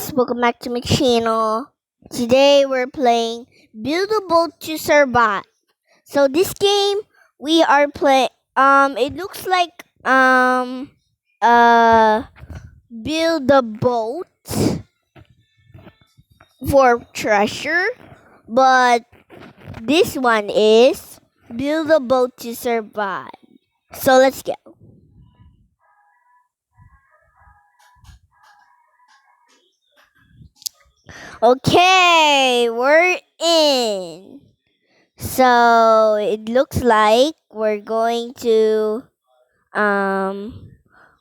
guys, welcome back to my channel. Today we're playing Build a Boat to Survive. So this game we are playing it looks like uh build a boat for treasure, but this one is build a boat to survive. So let's go. Okay, we're in. So it looks like we're going to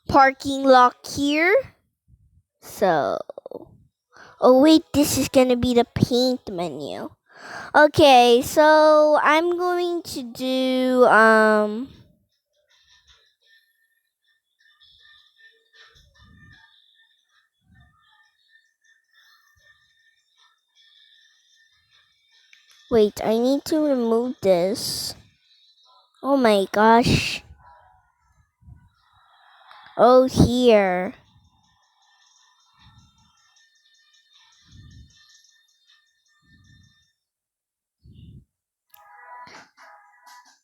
parking lot here. So oh wait, this is gonna be the paint menu. Okay, so I'm going to do wait, I need to remove this. Oh my gosh. Oh, here.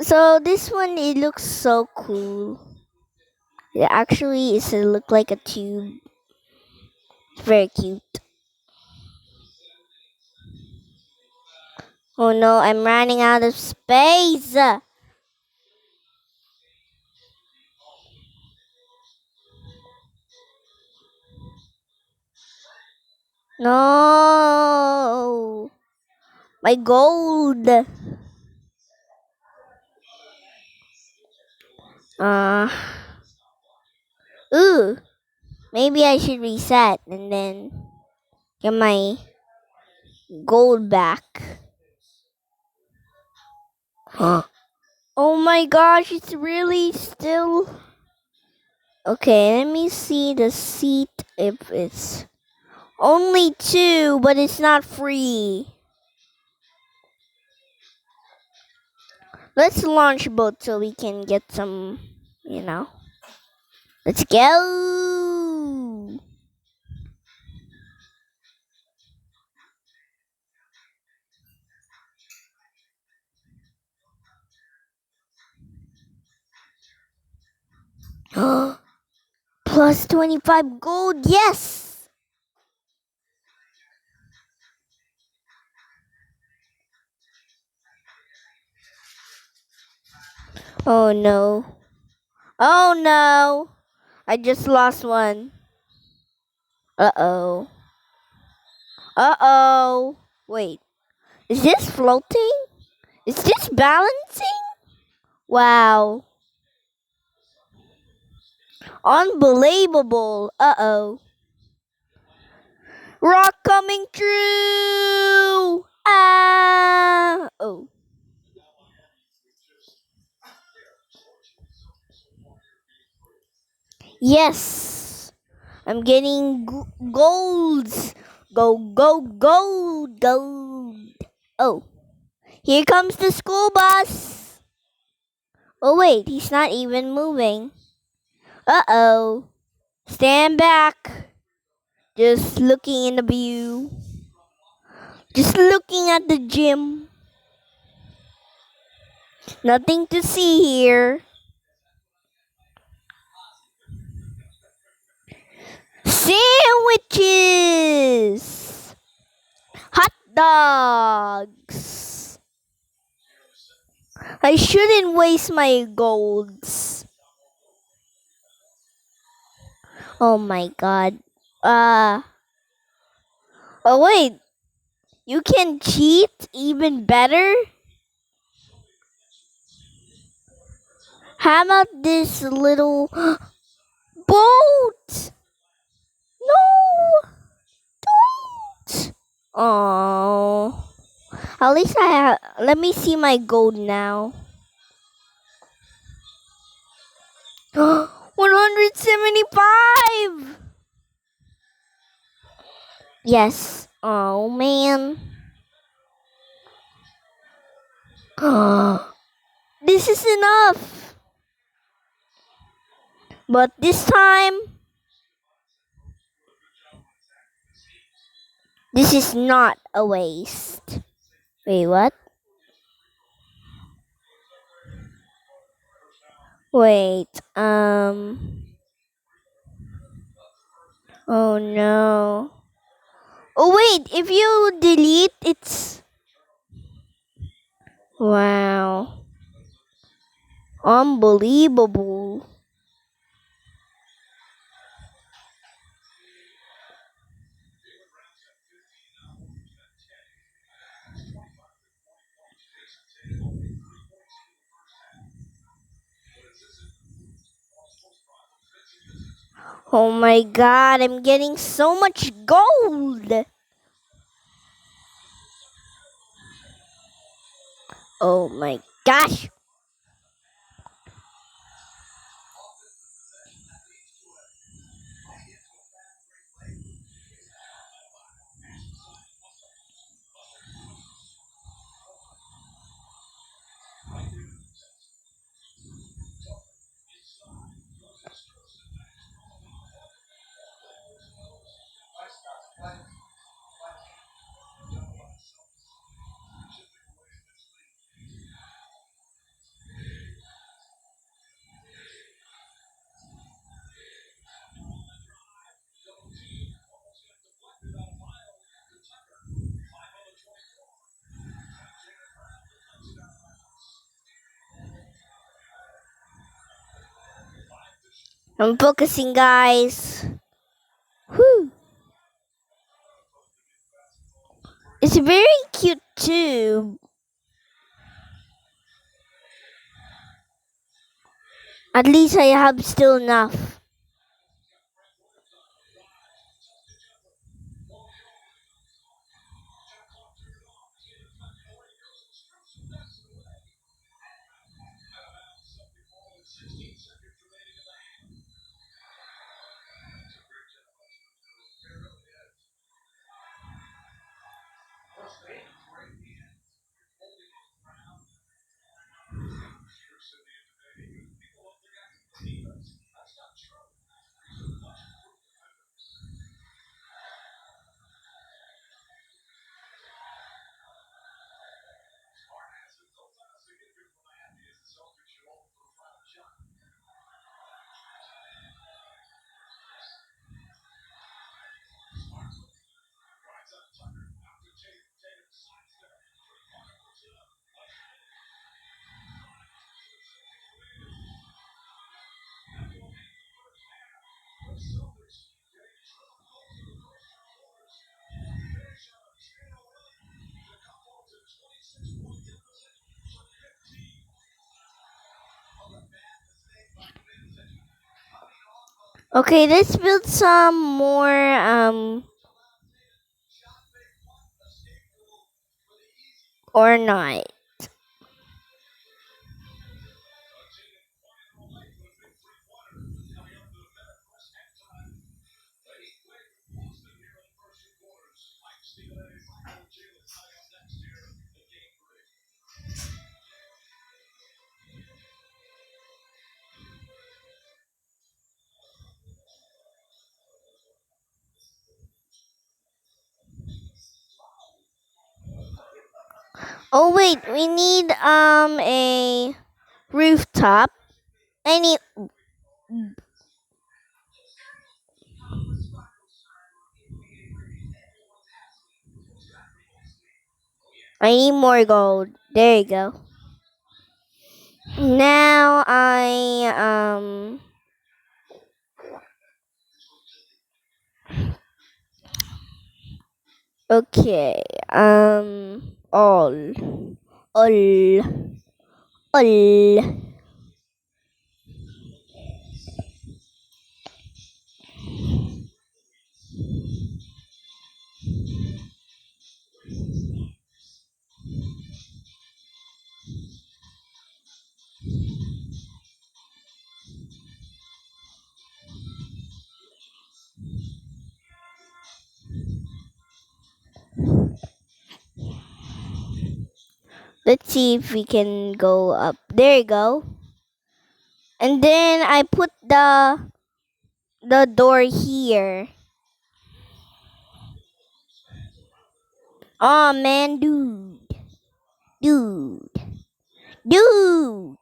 So this one, it looks so cool. It actually is look like a tube. It's very cute. Oh no, I'm running out of space. No. My gold. Uh. Ooh. Maybe I should reset and then get my gold back. Oh my gosh, it's really still. Okay, let me see the seat if it's only 2, but it's not free. Let's launch both so we can get some, Let's go. Plus 25 gold, yes! Oh no. Oh no! I just lost one. Uh-oh. Uh-oh. Wait. Is this floating? Is this balancing? Wow. Unbelievable. Uh-oh. Rock coming through! Ah! Oh. Yes! I'm getting golds. Go, go, gold, gold. Oh. Here comes the school bus. Oh wait, he's not even moving. Uh-oh. Stand back. Just looking in the view. Just looking at the gym. Nothing to see here. Sandwiches. Hot dogs. I shouldn't waste my golds. Oh my god. Oh wait. You can cheat even better? How about this little boat? No! Don't! Oh. At least I have. Let me see my gold now. 175! Yes. Oh man. This is enough. But this time, This is not a waste. Wait, what? Wait, oh no. Oh wait, if you delete, it's... Wow. Unbelievable. Oh my god, I'm getting so much gold. Oh my gosh. I'm focusing, guys. Whew. It's very cute too. At least I have still enough. Okay, let's build some more or not. Oh wait, we need a rooftop. I need more gold. There you go. Now okay. All all. Let's see if we can go up. There you go. And then I put the door here. Oh man, dude, dude, dude.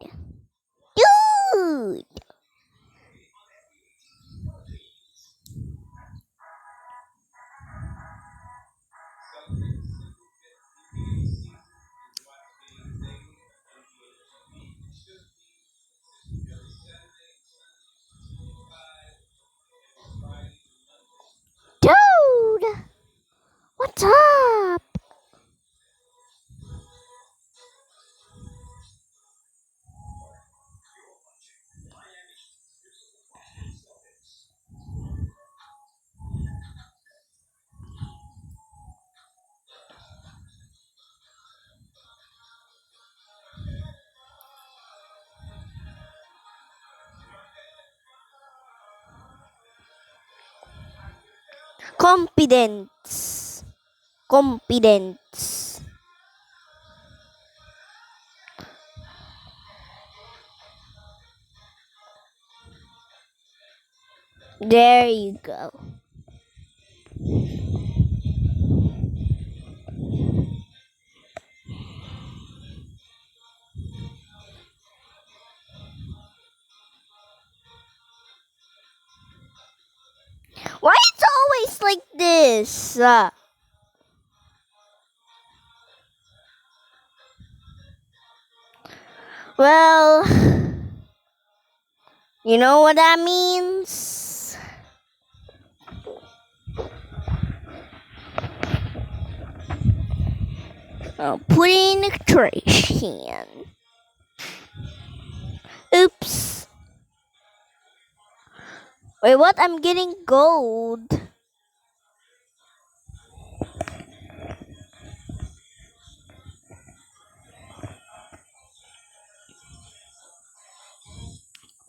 Dude, what's up? Confidence. Confidence. There you go. Why it's always like this? Well, you know what that means? I'll put it in the trash can. Oops. Wait, what? I'm getting gold.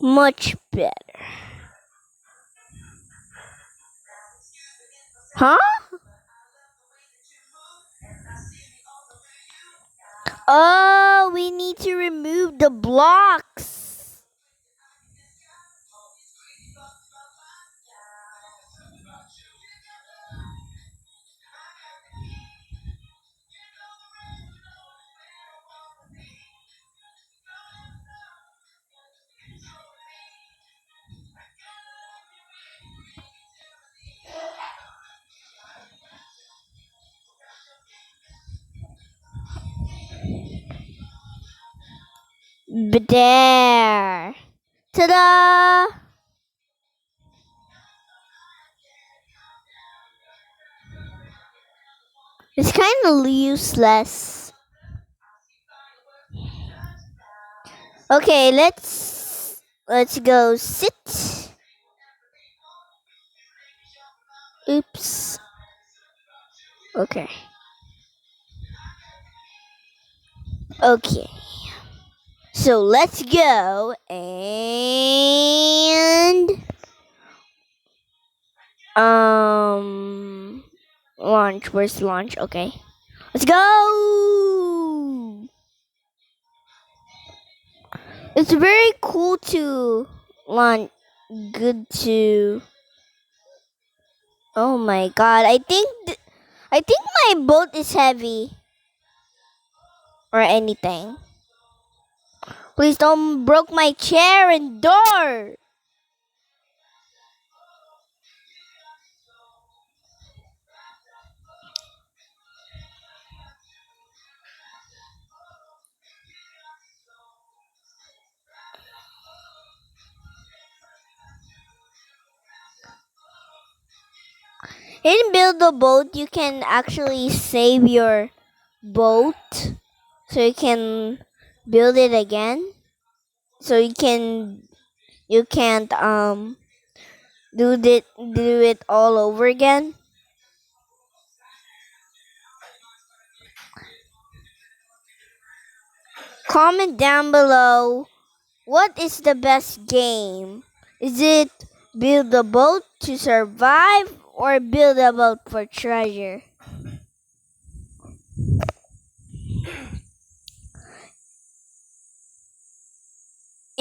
Much better. Huh? Oh, we need to remove the blocks. But there. Ta-da! It's kind of useless. Okay, let's go sit. Oops. Okay. Okay. So let's go and launch. Where's launch? Okay. Let's go. It's very cool to launch. Good to. Oh my god! I think my boat is heavy or anything. Please don't broke my chair and door. In build a boat, you can actually save your boat, so you can build it again. So you can't do it all over again. Comment down below, what is the best game? Is it build a boat to survive or build a boat for treasure?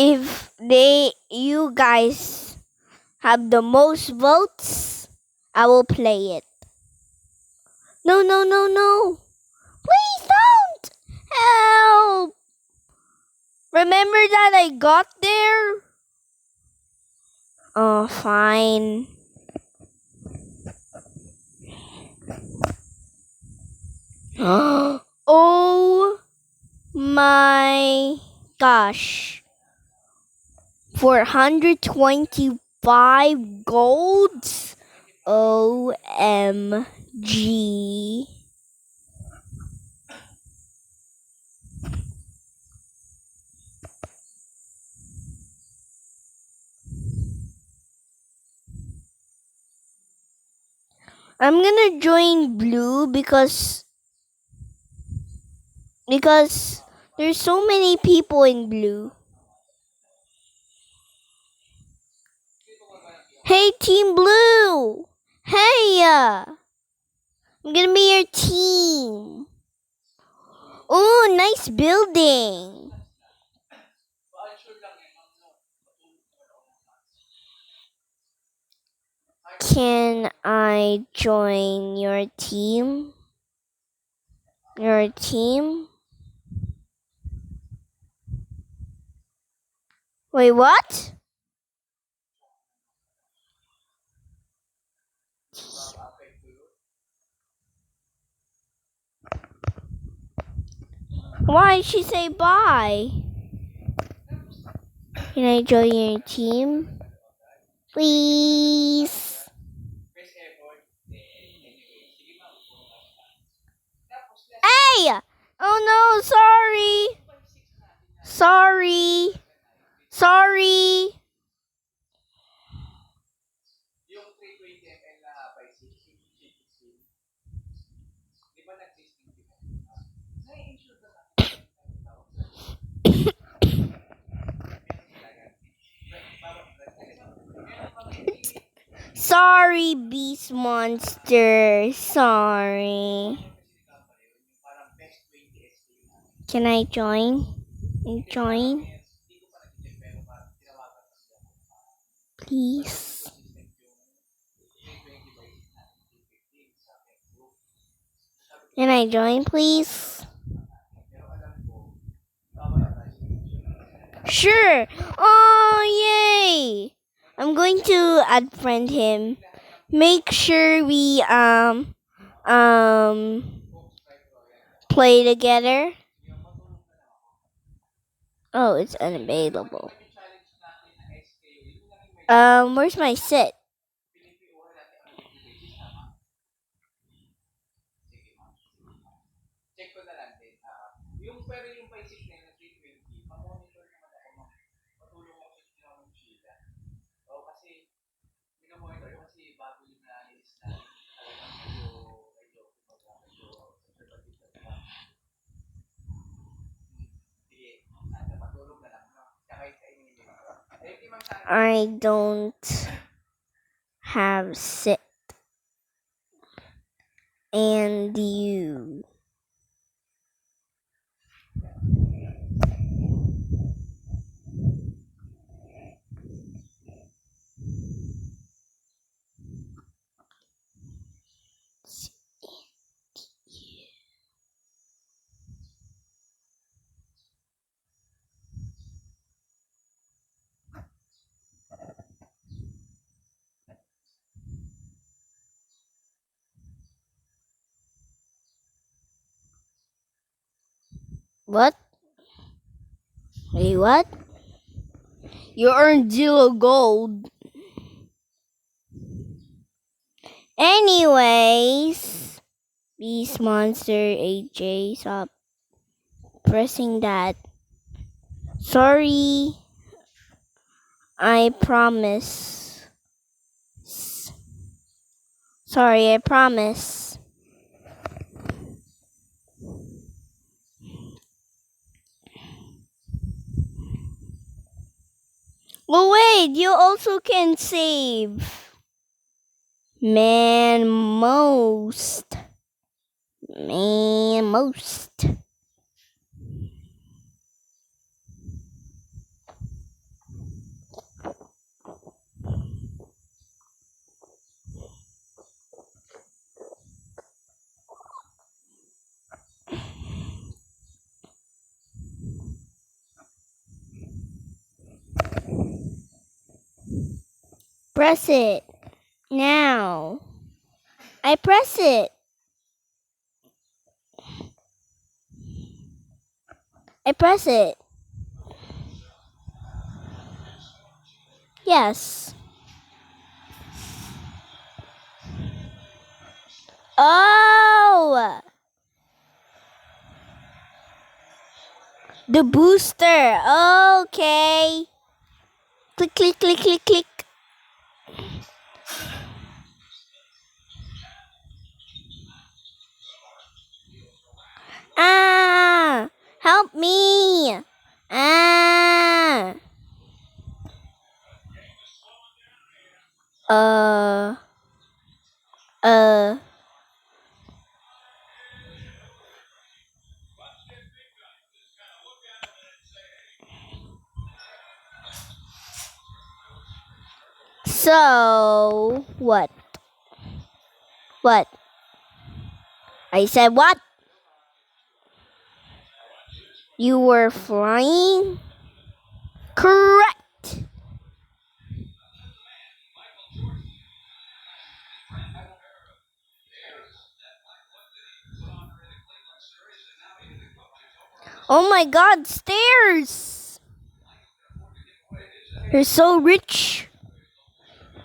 If you guys have the most votes, I will play it. No, no, no, no. Please don't. Help. Remember that I got there? Oh, fine. Oh my gosh. 425 golds? OMG. I'm gonna join blue because there's so many people in blue. Hey, Team Blue! Hey! I'm gonna be your team. Oh, nice building. Can I join your team? Your team? Wait, what? Why did she say bye? Can I join your team? Please. Hey! Oh no, sorry. Sorry. Sorry. Sorry, Beast Monster. Sorry. Can I join? Join? Please. Can I join, please? Sure. Oh, yay! I'm going to add friend him. Make sure we play together. Oh, it's unavailable. Where's my sit? I don't have sit. And you. What? Wait, what? You earned 0 gold. Anyways, beastmonsterj68, stop pressing that. Sorry. I promise. Sorry, I promise. Well, wait, you also can save. Man, most. Press it. Now. I press it. I press it. Yes. Oh! The booster. Okay. Click, click, click, click, click. Ah! Help me! Ah! Uh. Uh. So, what? What? I said what? You were flying? Correct! Oh my god, stairs! You're so rich.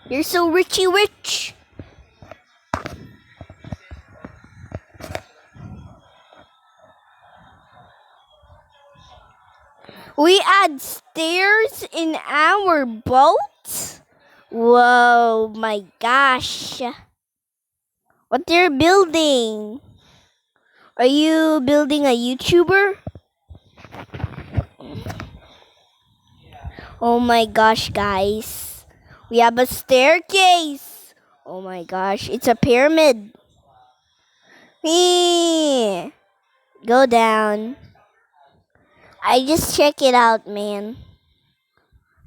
You're so richy rich. We add stairs in our boat? Whoa, my gosh. What they're building? Are you building a YouTuber? Oh my gosh, guys. We have a staircase. Oh my gosh, it's a pyramid. Eh, go down. I just check it out, man.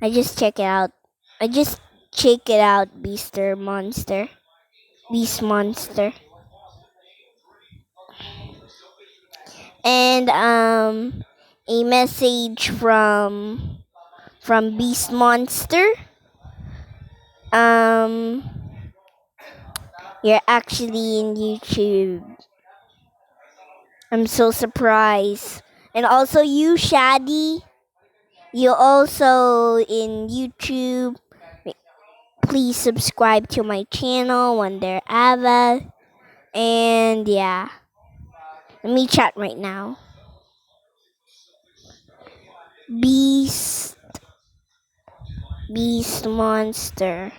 I just check it out. I just check it out, Beaster Monster. Beast Monster. And a message from Beast Monster. Um you're actually in YouTube. I'm so surprised. And also you, Shady. You also in YouTube. Please subscribe to my channel, Wonder Ava. And yeah. Let me chat right now. Beast Monster.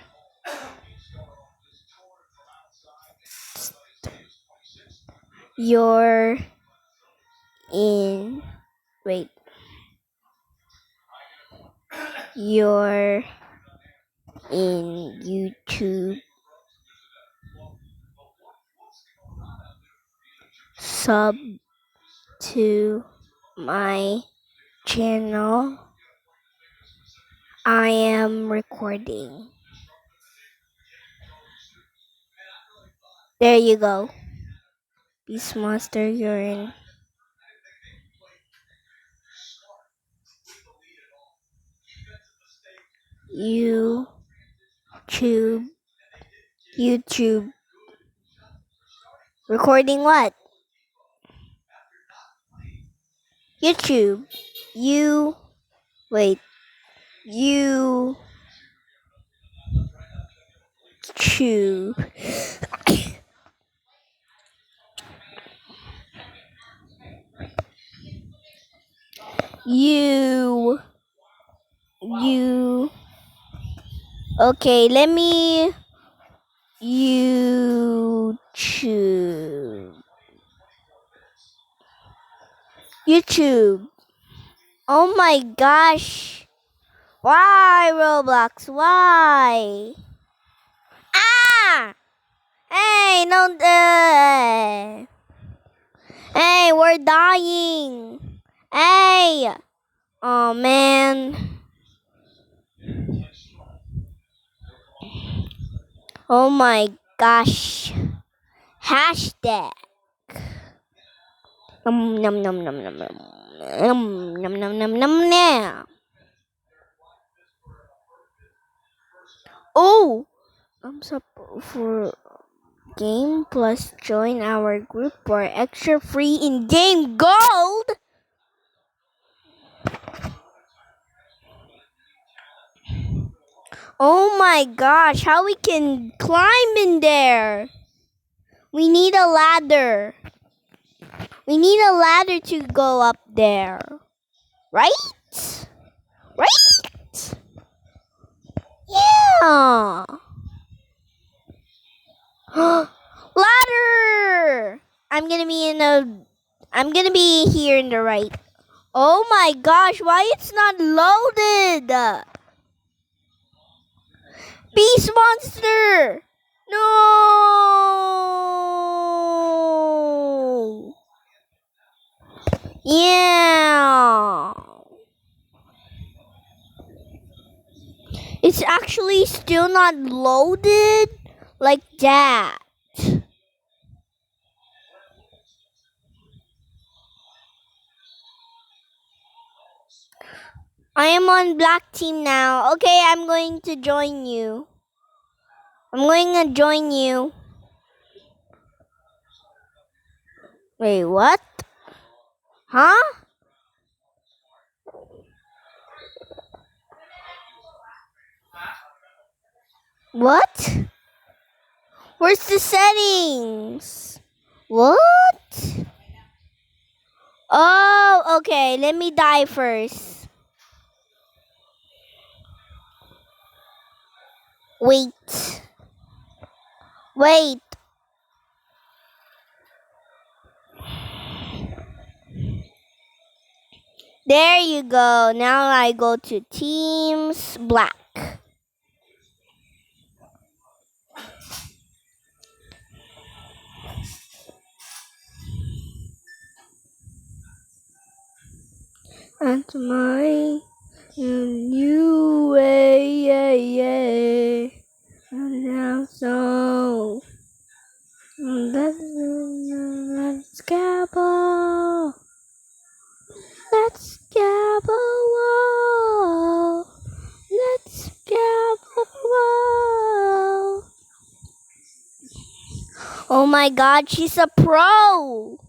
You're in wait. You're in YouTube. Sub to my channel. I am recording. There you go. Beast Monster, you're in YouTube. YouTube. Recording what? YouTube. Wait. YouTube. You. Okay, let me. YouTube. Oh my gosh. Why, Roblox? Why? Ah! Hey, no. Hey, we're dying. Hey. Oh, man. Oh my gosh. Hashtag. Nom nom nom nom nom nom nom nom nom nom nom. Oh, for game plus join our group for extra free in-game gold. Oh my gosh, how we can climb in there? We need a ladder. We need a ladder to go up there. Right? Right? Yeah. Ladder! I'm gonna be here in the right. Oh my gosh, why it's not loaded? Beast monster! No! Yeah. It's actually still not loaded like that. I am on black team now. Okay, I'm going to join you. I'm going to join you. Wait, what? Huh? What? Where's the settings? What? Oh, okay. Let me die first. Wait. Wait. There you go. Now I go to teams black. And my new way. Now so let's gamble. Let's gamble. Let's gamble. Oh my god, she's a pro.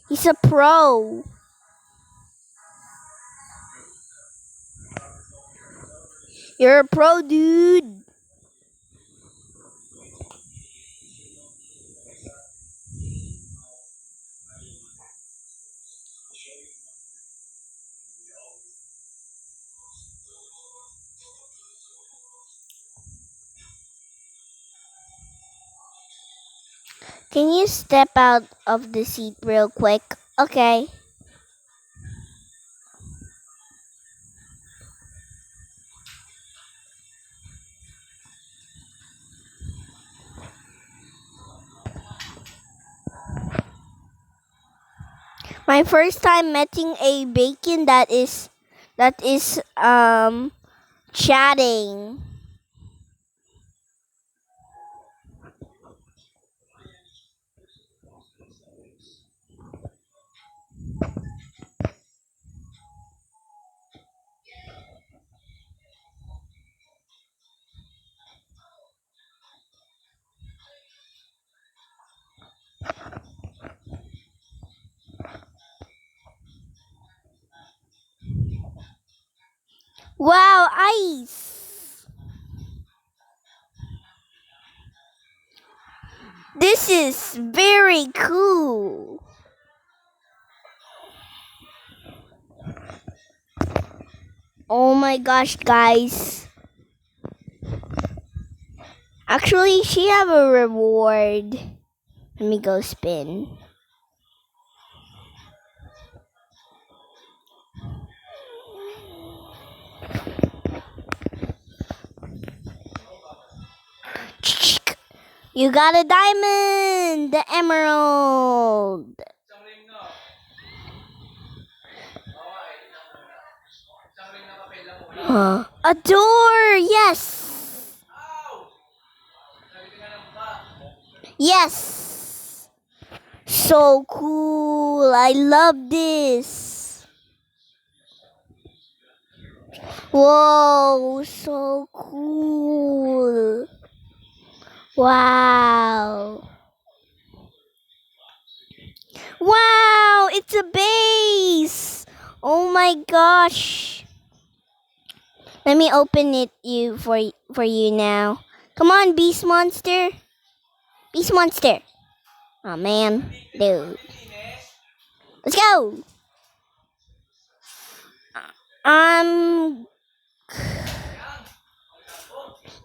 He's a pro. You're a pro, dude. Can you step out of the seat real quick? Okay. My first time meeting a bacon that is chatting. Wow, ice. This is very cool. Oh my gosh, guys. Actually, she have a reward. Let me go spin. You got a diamond, the emerald. A door, yes. Yes. So cool. I love this. Whoa, so cool. Wow. Wow, it's a base. Oh my gosh. Let me open it for you now. Come on, Beast Monster. Beast Monster. Oh man, dude. Let's go. Um,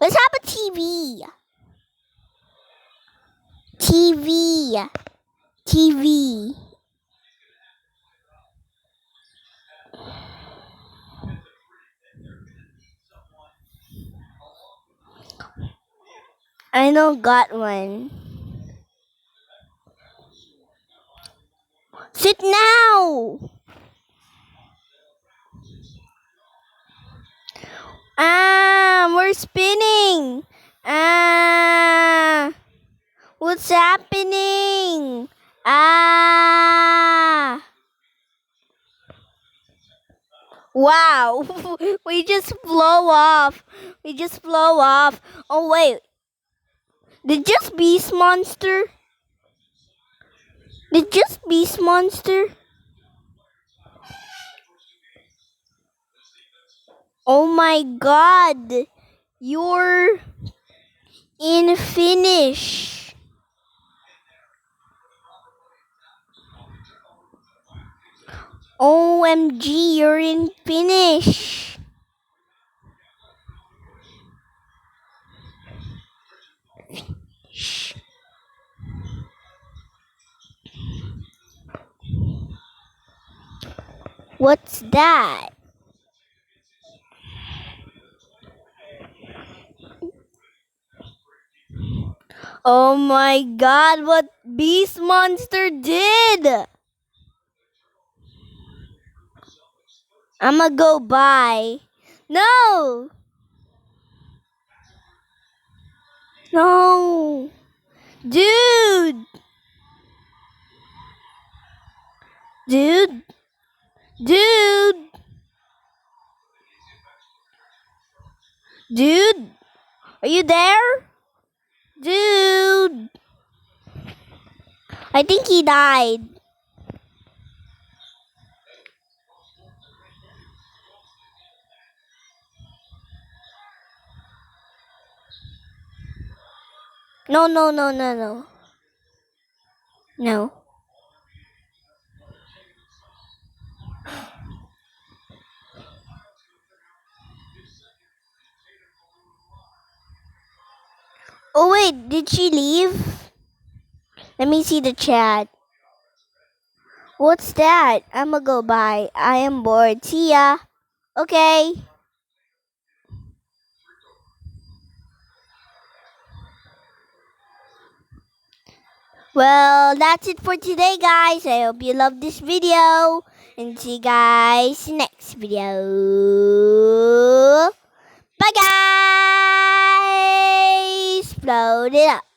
let's have a TV. TV. TV. I don't got one. Sit now. We're spinning. What's happening? Wow. We just blow off. We just blow off. Oh wait. Did just Beast Monster? Did just Beast Monster? Oh my god. You're in finish. OMG, you're in finish. What's that? Oh my god, what Beast Monster did! I'ma go buy. No! No! Dude! Dude! Dude! Dude! Are you there? Dude! I think he died. No, no, no, no, no. No. Oh wait, did she leave? Let me see the chat. What's that? I'ma go buy. I am bored. See ya. Okay. Well, that's it for today, guys. I hope you loved this video. And see you guys next video. Bye, guys. Explode it up.